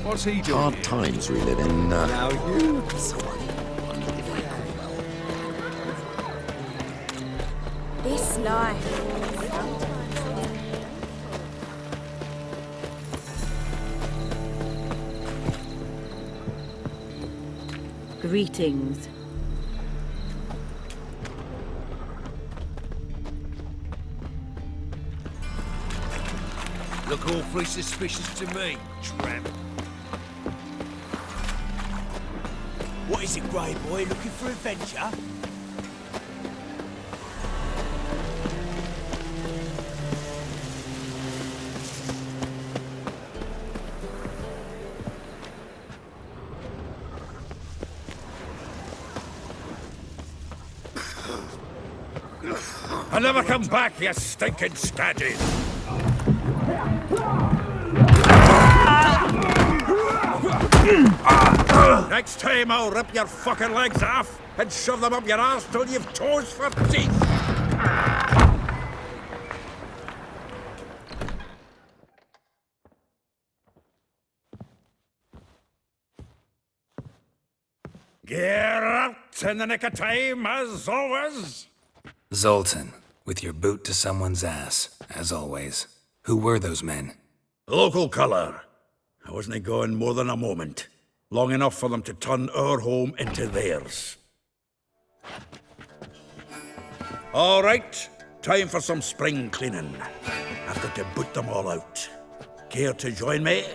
What's he doing? Hard times we live in. Now you... This life. Greetings. Look awfully suspicious to me, tramp. What is it, Grey Boy? Looking for adventure? I'll never come back, you stinking scaddy! Next time I'll rip your fucking legs off and shove them up your arse till you've toes for teeth! Get out in the nick of time, as always! Zoltan, with your boot to someone's ass, as always. Who were those men? Local colour. I wasn't gone more than a moment. Long enough for them to turn our home into theirs. All right, time for some spring cleaning. I've got to boot them all out. Care to join me?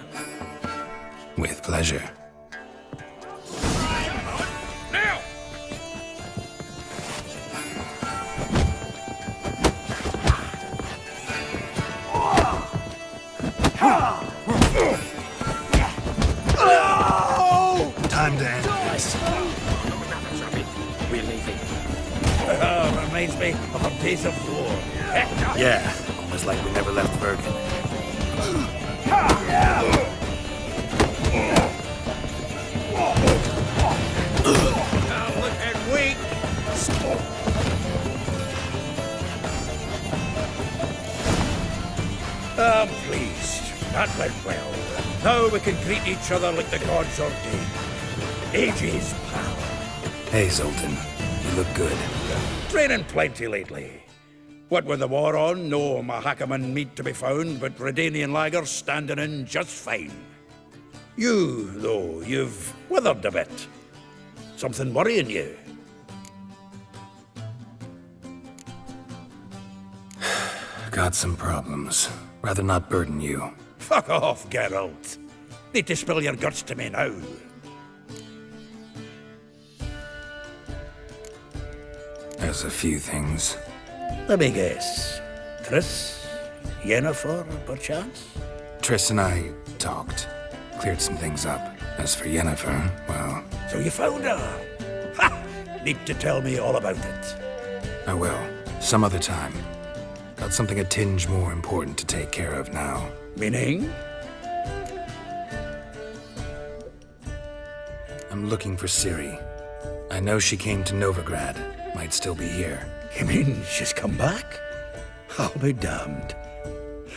With pleasure. Now! Time to end this. We're leaving. Reminds me of our days of war. Yeah, almost like we never left Bergen. Look at weak. I'm pleased. That went well. Now we can greet each other like the gods ordained. Ages, pal. Hey, Zoltan. You look good. Training plenty lately. What with the war on, no Mahakaman meat to be found, but Redanian lagers standing in just fine. You, though, you've withered a bit. Something worrying you? Got some problems. Rather not burden you. Fuck off, Geralt. Need to spill your guts to me now. There's a few things. Let me guess. Triss? Yennefer, perchance? Triss and I talked. Cleared some things up. As for Yennefer, well... So you found her? Ha! Need to tell me all about it. I will. Some other time. Got something a tinge more important to take care of now. Meaning? I'm looking for Ciri. I know she came to Novigrad. Might still be here. You mean she's come back? I'll be damned.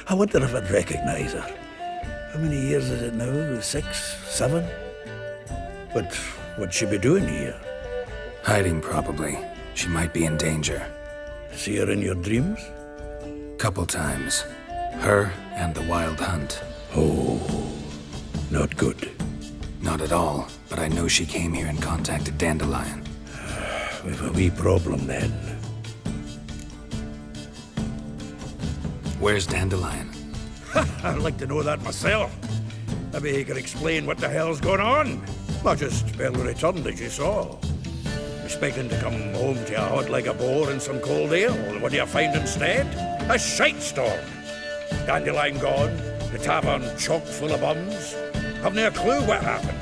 I wonder if I'd recognize her. How many years is it now? 6, 7? But what'd she be doing here? Hiding, probably. She might be in danger. See her in your dreams? Couple times. Her and the Wild Hunt. Oh, not good. Not at all, but I know she came here and contacted Dandelion. We've a wee problem then. Where's Dandelion? I'd like to know that myself. Maybe he could explain what the hell's going on. Not just barely returned, as you saw. Expecting to come home to a hut like a boar and some cold ale. What do you find instead? A shite storm. Dandelion gone, the tavern chock full of bums. Haven't a clue what happened.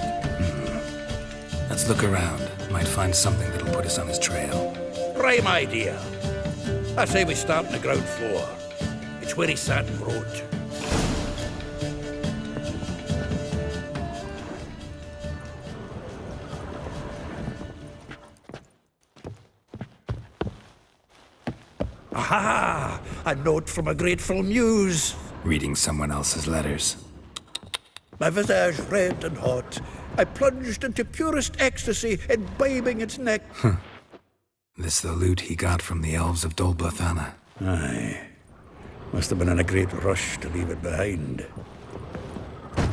Let's look around. Might find something that'll put us on his trail. Prime idea. I say we start on the ground floor. It's where he sat and wrote. Aha! A note from a grateful muse. Reading someone else's letters. My visage red and hot, I plunged into purest ecstasy, imbibing its neck. This the loot he got from the elves of Dol Blathanna. Aye. Must have been in a great rush to leave it behind.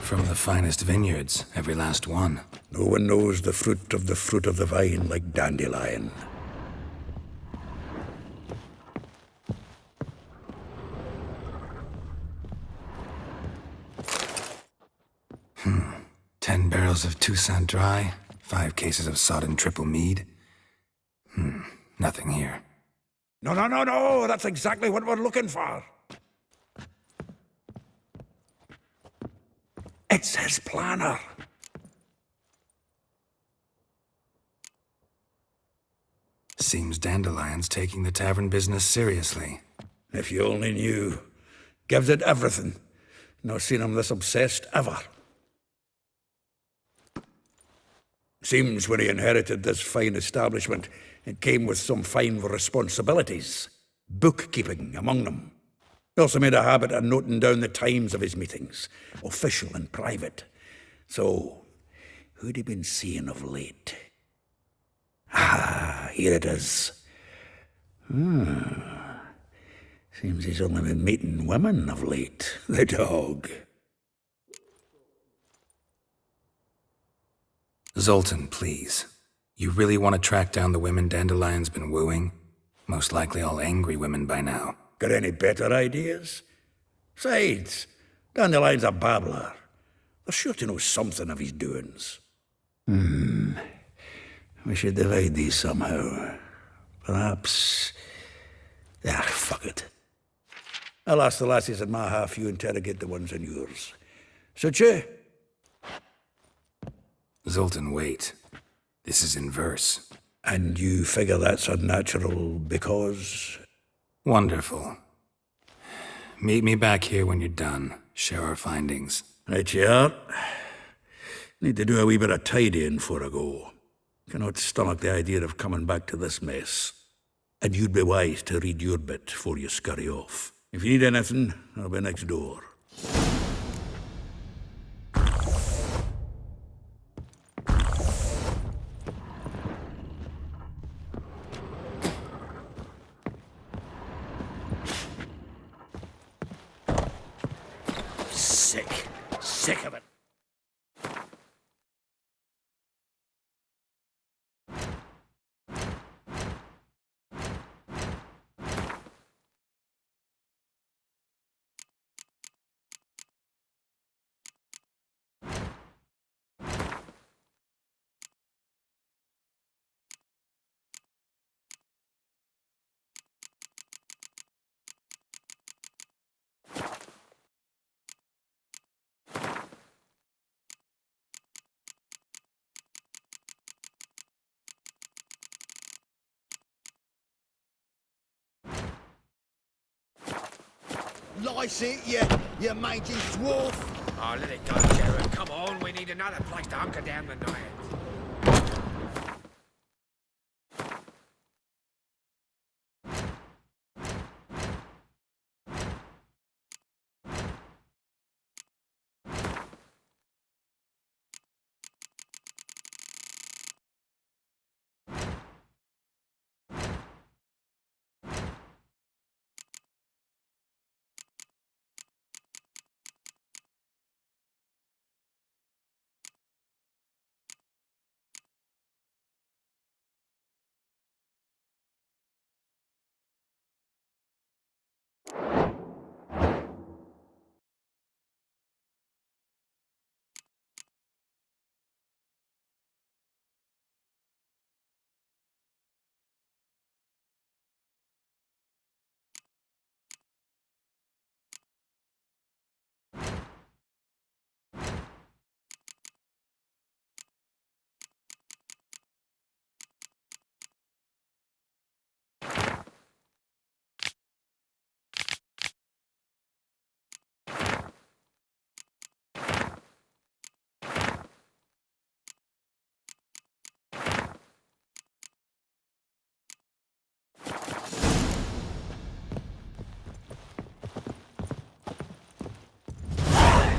From the finest vineyards, every last one. No one knows the fruit of the vine like Dandelion. Hmm. 10 barrels of Toussaint Dry, 5 cases of sodden triple mead. Nothing here. No, that's exactly what we're looking for. It's his planner. Seems Dandelion's taking the tavern business seriously. If you only knew. Gives it everything. Not seen him this obsessed ever. Seems when he inherited this fine establishment, it came with some fine responsibilities. Bookkeeping among them. He also made a habit of noting down the times of his meetings, official and private. So, who'd he been seeing of late? Ah, here it is. Seems he's only been meeting women of late, the dog. Zoltan, please. You really want to track down the women Dandelion's been wooing? Most likely all angry women by now. Got any better ideas? Besides, Dandelion's a babbler. They're sure to know something of his doings. We should divide these somehow. Perhaps... fuck it. I'll ask the lassies in my half, you interrogate the ones in yours. Suit you? Zoltan, wait. This is in verse. And you figure that's unnatural because... Wonderful. Meet me back here when you're done. Share our findings. Right you are. Need to do a wee bit of tidying before I go. Cannot stomach the idea of coming back to this mess. And you'd be wise to read your bit before you scurry off. If you need anything, I'll be next door. Sick of it. Lice it, you mangy dwarf. Oh, let it go, Jared. Come on, we need another place to hunker down the night.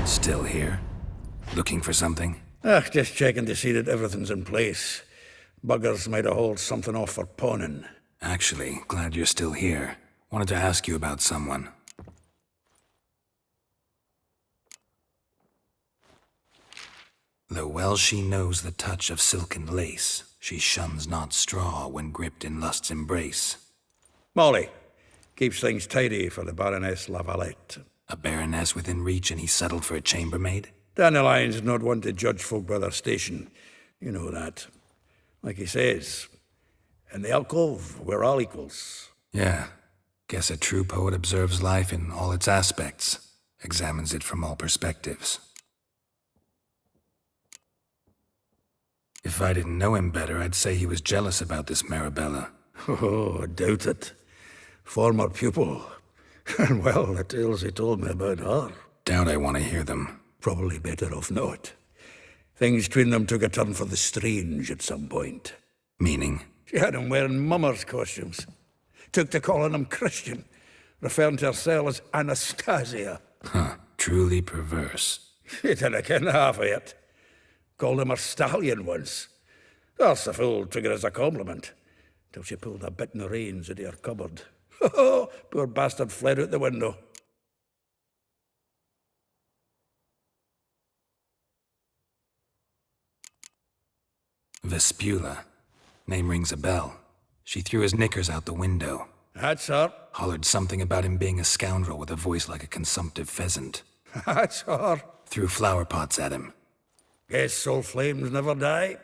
Still here? Looking for something? Just checking to see that everything's in place. Buggers might have hauled something off for pawning. Actually, glad you're still here. Wanted to ask you about someone. Though well she knows the touch of silken lace, she shuns not straw when gripped in lust's embrace. Molly. Keeps things tidy for the Baroness Lavalette. A baroness within reach and he settled for a chambermaid? Dandelion's not one to judge folk by their station. You know that. Like he says, in the alcove, we're all equals. Yeah. Guess a true poet observes life in all its aspects, examines it from all perspectives. If I didn't know him better, I'd say he was jealous about this Marabella. Oh, I doubt it. Former pupil. And well, the tales he told me about her. Doubt I want to hear them. Probably better off not. Things between them took a turn for the strange at some point. Meaning? She had him wearing mummers' costumes. Took to calling him Christian, referring to herself as Anastasia. Huh, truly perverse. He didn't ken half of it. Called him her stallion once. That's the fool took it as a compliment, till she pulled a bit in the reins into her cupboard. Oh, poor bastard fled out the window. Vespula. Name rings a bell. She threw his knickers out the window. That's her. Hollered something about him being a scoundrel with a voice like a consumptive pheasant. That's her. Threw flower pots at him. Guess soul flames never die.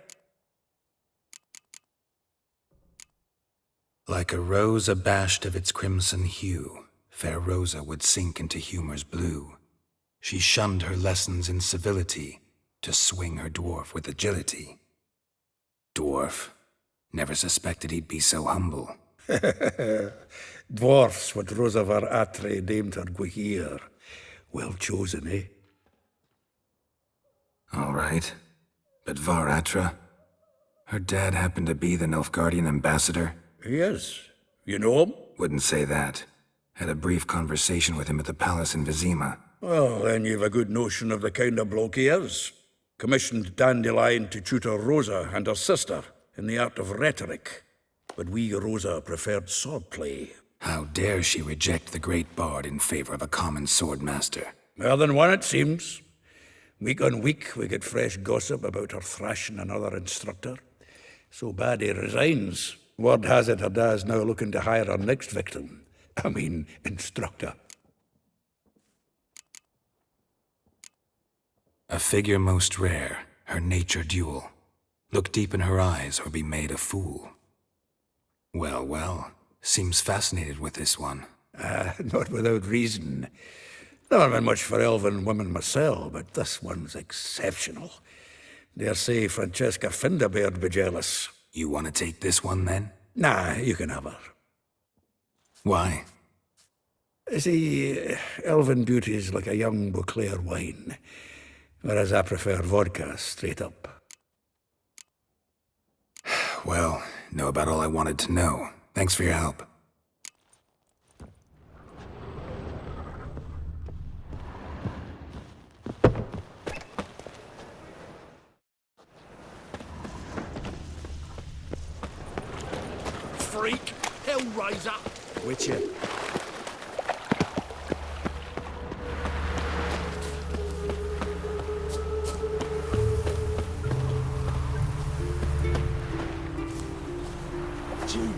Like a rose abashed of its crimson hue, fair Rosa would sink into humor's blue. She shunned her lessons in civility, to swing her dwarf with agility. Dwarf. Never suspected he'd be so humble. Dwarfs what Rosavar Atre named her Guihir. Well chosen, eh? All right. But Varatra? Her dad happened to be the Nilfgaardian ambassador? He is. You know him? Wouldn't say that. Had a brief conversation with him at the palace in Vizima. Well, then you've a good notion of the kind of bloke he is. Commissioned Dandelion to tutor Rosa and her sister in the art of rhetoric. But we Rosa preferred swordplay. How dare she reject the great bard in favor of a common swordmaster? More than one, it seems. Week on week, we get fresh gossip about her thrashing another instructor. So bad he resigns. Word has it her dad's now looking to hire her next victim. Instructor. A figure most rare, her nature dual. Look deep in her eyes or be made a fool. Well, well, seems fascinated with this one. Not without reason. Never been much for elven women myself, but this one's exceptional. Dare say Francesca Finderbeard be jealous. You want to take this one, then? Nah, you can have her. Why? See, elven beauty's like a young Beauclair wine, whereas I prefer vodka straight up. Well, know about all I wanted to know. Thanks for your help. Freak! Hellraiser! Witcher. Julia,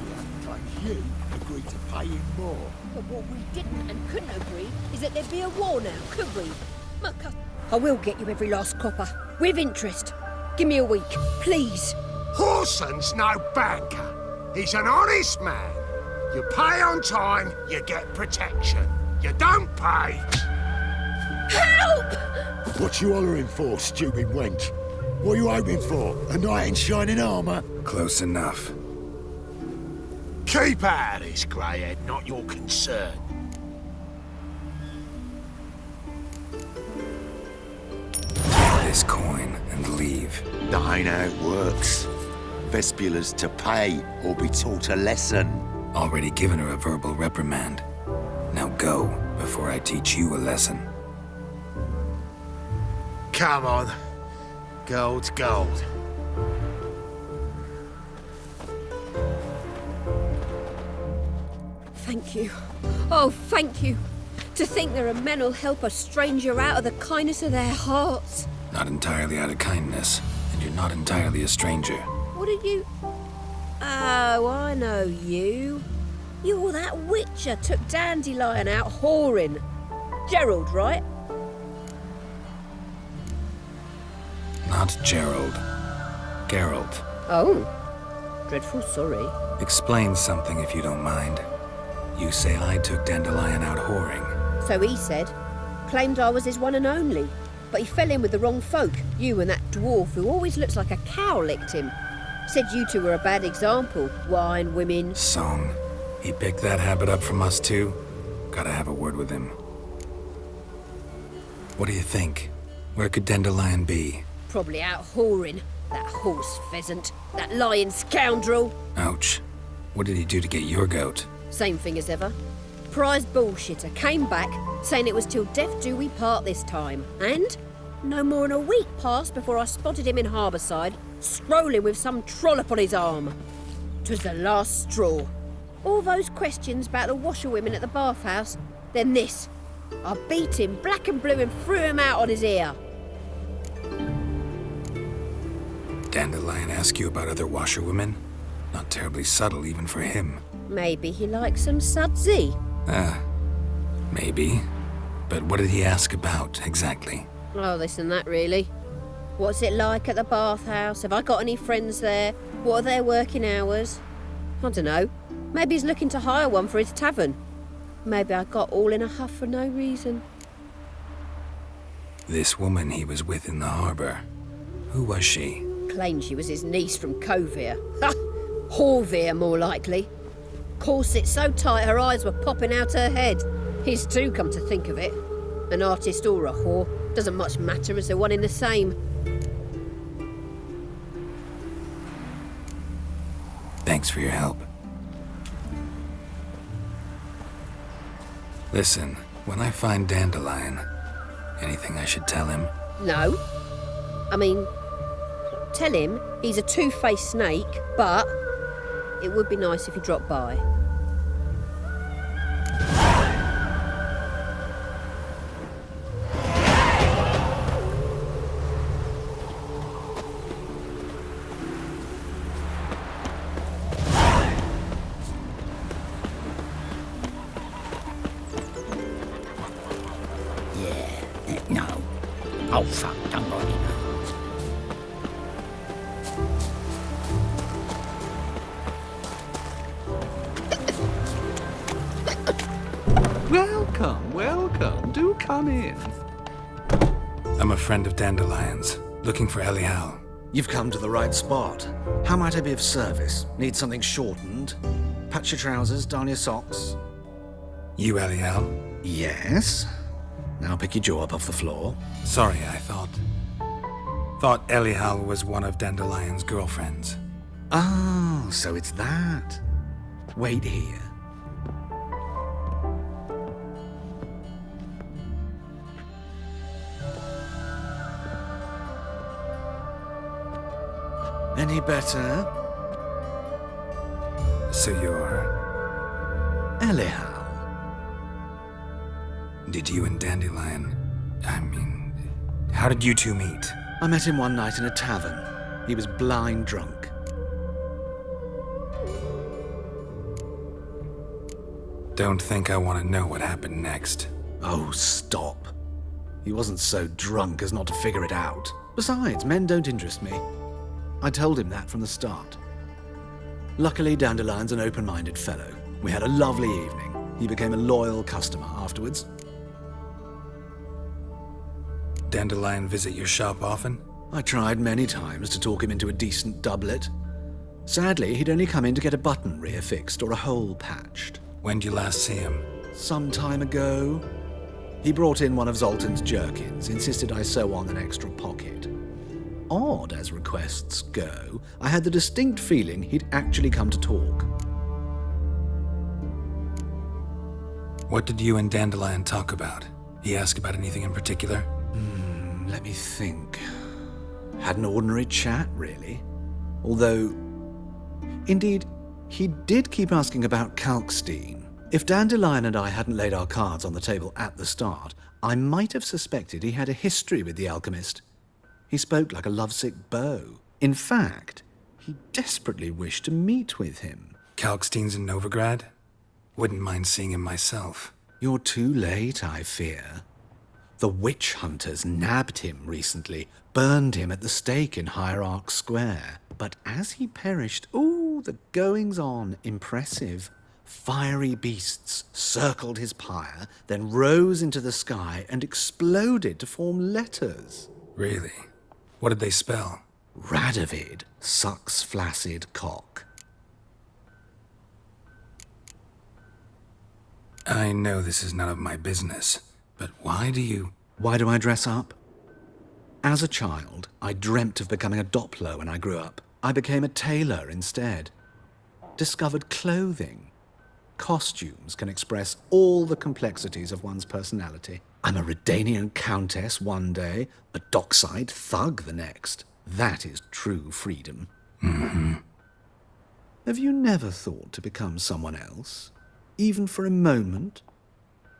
like you, agreed to pay him more. But what we didn't and couldn't agree is that there'd be a war now, could we? I will get you every last copper, with interest. Give me a week, please. Horson's no banker. He's an honest man. You pay on time, you get protection. You don't pay... Help! What you hollering for, stupid wench? What are you hoping for? A knight in shining armour? Close enough. Keep out of this, greyhead, not your concern. This coin and leave. That ain't how it works. Vespula's to pay or be taught a lesson. Already given her a verbal reprimand. Now go, before I teach you a lesson. Come on. Gold's gold. Thank you. Oh, thank you. To think there are men who'll help a stranger out of the kindness of their hearts. Not entirely out of kindness, and you're not entirely a stranger. What are you... Oh, I know you. You're that witcher took Dandelion out whoring. Gerald, right? Not Gerald. Geralt. Oh. Dreadful sorry. Explain something if you don't mind. You say I took Dandelion out whoring. So he said. Claimed I was his one and only. But he fell in with the wrong folk. You and that dwarf who always looks like a cow licked him. Said you two were a bad example. Wine, women... Song. He picked that habit up from us too? Gotta have a word with him. What do you think? Where could Dandelion be? Probably out whoring. That horse pheasant. That lying scoundrel. Ouch. What did he do to get your goat? Same thing as ever. Prize bullshitter came back, saying it was till death do we part this time. And no more than a week passed before I spotted him in Harbourside, strolling with some trollop on his arm. 'Twas the last straw. All those questions about the washerwomen at the bathhouse, then this. I beat him black and blue and threw him out on his ear. Dandelion ask you about other washerwomen? Not terribly subtle even for him. Maybe he likes some sudsy. Maybe. But what did he ask about, exactly? Oh, this and that, really. What's it like at the bathhouse? Have I got any friends there? What are their working hours? I don't know. Maybe he's looking to hire one for his tavern. Maybe I got all in a huff for no reason. This woman he was with in the harbour. Who was she? Claimed she was his niece from Kovir. Ha! Horvir, more likely. Corset so tight her eyes were popping out her head. His too, come to think of it. An artist or a whore. Doesn't much matter as they're one in the same. Thanks for your help. Listen, when I find Dandelion, anything I should tell him? No. I mean, tell him he's a two-faced snake, but it would be nice if he dropped by. No. Oh, fuck, don't worry, no. Welcome, welcome. Do come in. I'm a friend of Dandelion's, looking for Elial. You've come to the right spot. How might I be of service? Need something shortened? Patch your trousers, darn your socks? You Elial? Yes. Now pick your jaw up off the floor. Sorry, I thought Elial was one of Dandelion's girlfriends. Oh, so it's that. Wait here. Any better? So you're... Elial. Did you and Dandelion... how did you two meet? I met him one night in a tavern. He was blind drunk. Don't think I want to know what happened next. Oh, stop. He wasn't so drunk as not to figure it out. Besides, men don't interest me. I told him that from the start. Luckily, Dandelion's an open-minded fellow. We had a lovely evening. He became a loyal customer afterwards. Dandelion visit your shop often? I tried many times to talk him into a decent doublet. Sadly, he'd only come in to get a button rear-fixed or a hole patched. When'd you last see him? Some time ago. He brought in one of Zoltan's jerkins, insisted I sew on an extra pocket. Odd as requests go, I had the distinct feeling he'd actually come to talk. What did you and Dandelion talk about? He ask about anything in particular? Let me think. Had an ordinary chat, really. Although, indeed, he did keep asking about Kalkstein. If Dandelion and I hadn't laid our cards on the table at the start, I might have suspected he had a history with the alchemist. He spoke like a lovesick beau. In fact, he desperately wished to meet with him. Kalkstein's in Novigrad? Wouldn't mind seeing him myself. You're too late, I fear. The witch hunters nabbed him recently, burned him at the stake in Hierarch Square. But as he perished, the goings-on, impressive. Fiery beasts circled his pyre, then rose into the sky and exploded to form letters. Really? What did they spell? Radovid sucks flaccid cock. I know this is none of my business, but why do I dress up? As a child, I dreamt of becoming a Doppler when I grew up. I became a tailor instead. Discovered clothing. Costumes can express all the complexities of one's personality. I'm a Redanian countess one day, a dockside thug the next. That is true freedom. Mm-hmm. Have you never thought to become someone else? Even for a moment?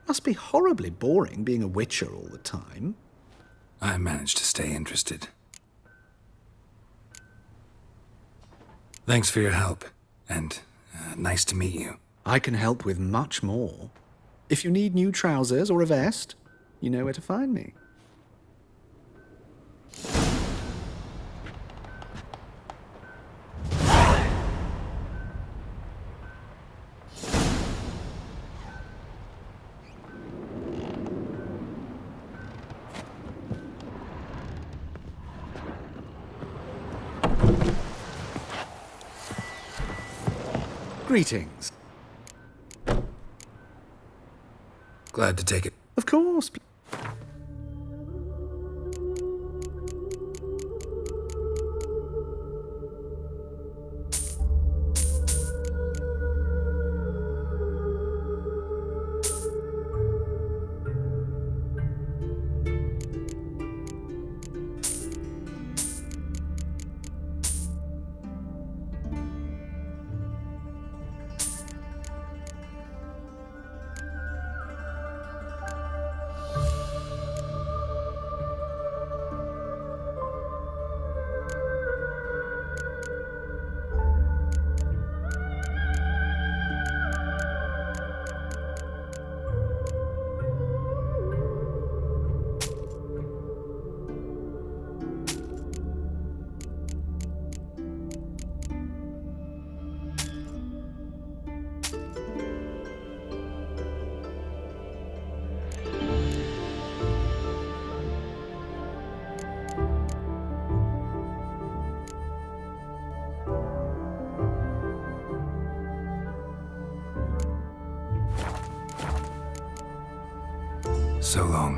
Must be horribly boring being a witcher all the time. I managed to stay interested. Thanks for your help, and nice to meet you. I can help with much more. If you need new trousers or a vest, you know where to find me. Greetings. Glad to take it. Of course. So long.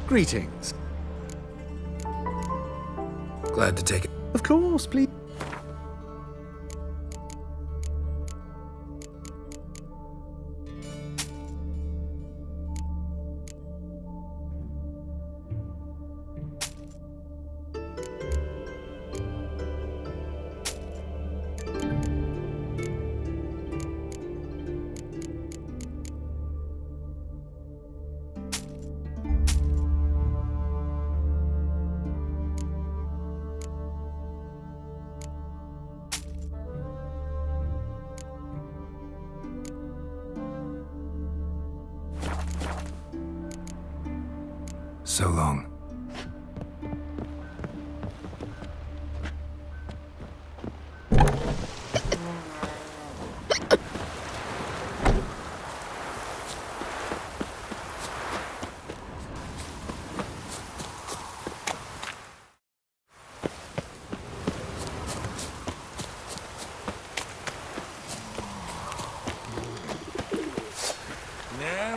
Greetings. Glad to take it. Of course, please. So long.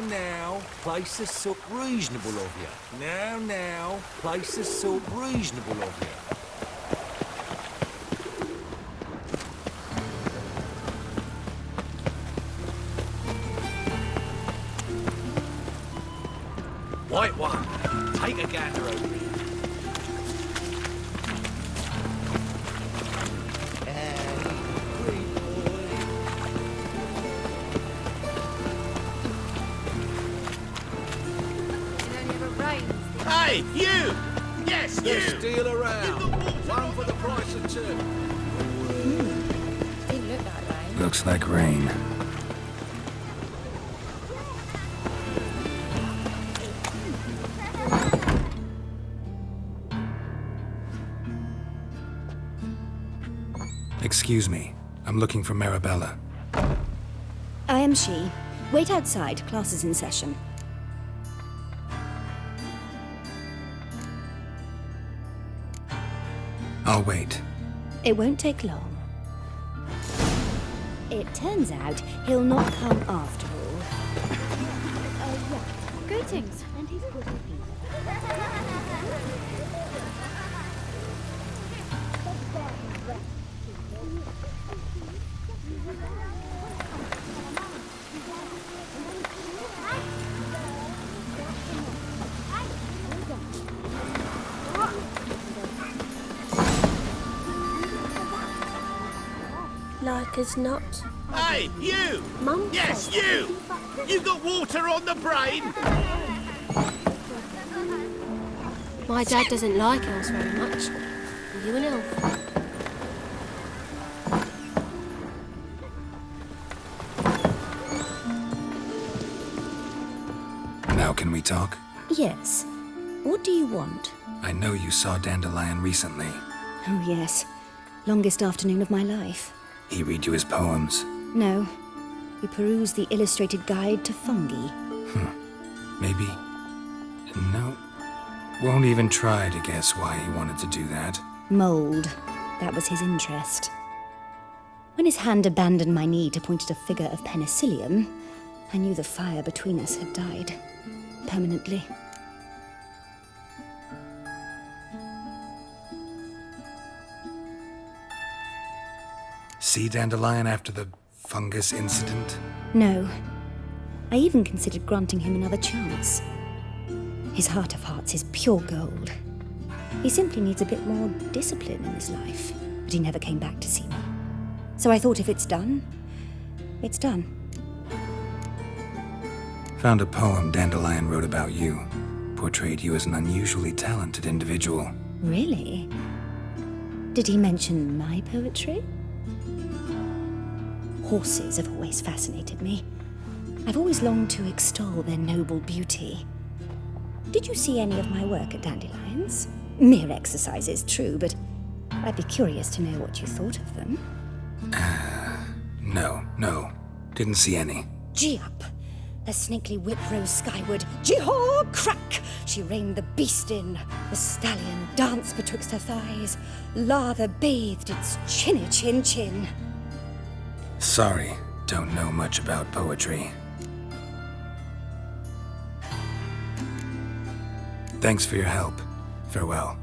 Now, places so reasonable of you. Now, places so reasonable of you. White one, take a gander over here. Hey, you! Yes, you! Steal around. One for the price of two. Didn't look that way. Looks like rain. Excuse me. I'm looking for Marabella. I am she. Wait outside. Class is in session. I'll wait. It won't take long. It turns out he'll not come after all. Yeah. Greetings. And he's good with you. Like as not. Hey, you! Mum? Yes, you! You got water on the brain? My dad doesn't like elves very much. Are you an elf? Now can we talk? Yes. What do you want? I know you saw Dandelion recently. Oh, yes. Longest afternoon of my life. He read you his poems. No. We perused the illustrated guide to fungi. Maybe. No. Won't even try to guess why he wanted to do that. Mold. That was his interest. When his hand abandoned my knee to point at a figure of penicillium, I knew the fire between us had died. Permanently. See Dandelion after the fungus incident? No. I even considered granting him another chance. His heart of hearts is pure gold. He simply needs a bit more discipline in his life. But he never came back to see me. So I thought if it's done, it's done. Found a poem Dandelion wrote about you. Portrayed you as an unusually talented individual. Really? Did he mention my poetry? Horses have always fascinated me. I've always longed to extol their noble beauty. Did you see any of my work at Dandelions? Mere exercises, true, but I'd be curious to know what you thought of them. No. Didn't see any. Gee up! A snakely whip rose skyward. Jee-haw! Crack! She reined the beast in. The stallion danced betwixt her thighs. Lather bathed its chinny chin. Sorry, don't know much about poetry. Thanks for your help. Farewell.